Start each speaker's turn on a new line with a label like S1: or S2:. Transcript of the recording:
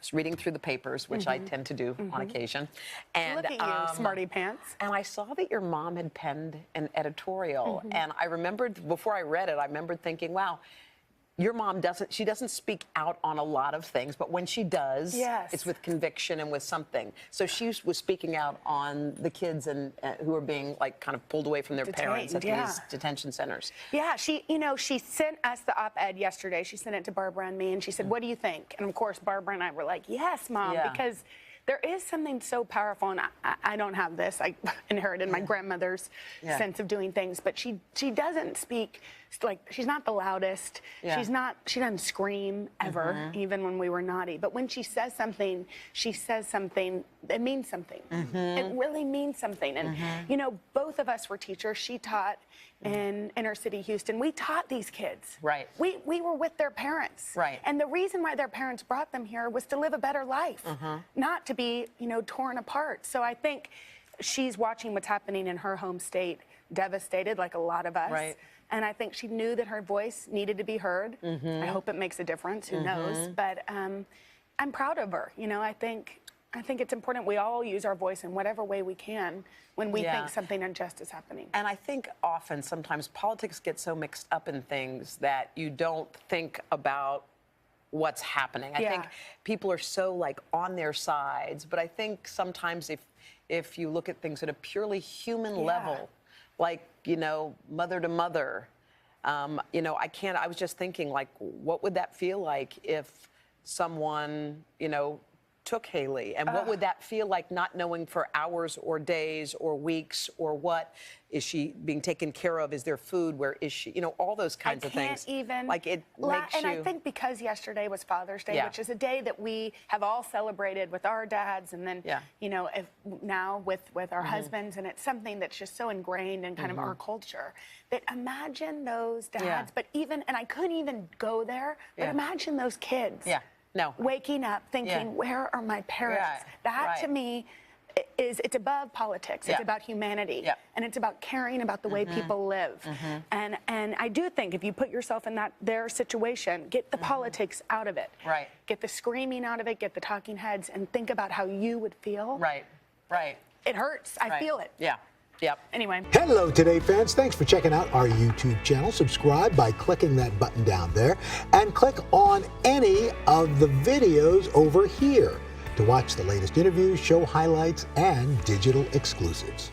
S1: was reading through the papers, which I tend to do on occasion. And,
S2: Look at you, smarty pants.
S1: And I saw that your mom had penned an editorial. And I remembered, before I read it, I remembered thinking, wow, your mom doesn't speak out on a lot of things, but when she does, it's with conviction and with something. So she was speaking out on the kids and who are being like kind of pulled away from their parents at these detention centers.
S2: Yeah, she sent us the op-ed yesterday. She sent it to Barbara and me, and she said, "What do you think?" And of course, Barbara and I were like, "Yes, Mom," because there is something so powerful, and I don't have this. I inherited my grandmother's sense of doing things, but she doesn't speak, like, she's not the loudest. She doesn't scream ever, even when we were naughty. But when she says something that means something. It really means something. And, you know, both of us were teachers. She taught in inner city Houston. We taught these kids.
S1: Right.
S2: We were with their parents.
S1: Right.
S2: And the reason why their parents brought them here was to live a better life, not to be, you know, torn apart. So I think she's watching what's happening in her home state, devastated like a lot of us.
S1: Right.
S2: And I think she knew that her voice needed to be heard. I hope it makes a difference. Who knows? But I'm proud of her. You know, I think it's important we all use our voice in whatever way we can when we think something unjust is happening.
S1: And I think sometimes politics get so mixed up in things that you don't think about what's happening. I think people are so like on their sides, but I think sometimes if you look at things at a purely human level, like, you know, mother to mother, you know, I was just thinking, like, what would that feel like if someone, you know, took Haley, and what would that feel like, not knowing for hours or days or weeks or what is she being taken care of? Is there food? Where is she? You know, all those kinds of things.
S2: Even
S1: like it makes
S2: and
S1: you.
S2: I think because yesterday was Father's Day, which is a day that we have all celebrated with our dads, and then you know, now with our husbands, and it's something that's just so ingrained in kind of our culture. That imagine those dads, but even, and I couldn't even go there, but imagine those kids. Waking up thinking, where are my parents? That to me it's above politics. It's about humanity. And it's about caring about the way people live. And I do think if you put yourself in their situation, get the politics out of it. Get the screaming out of it, get the talking heads, and think about how you would feel. It hurts. I feel it. Anyway.
S3: Hello, Today fans. Thanks for checking out our YouTube channel. Subscribe by clicking that button down there and click on any of the videos over here to watch the latest interviews, show highlights, and digital exclusives.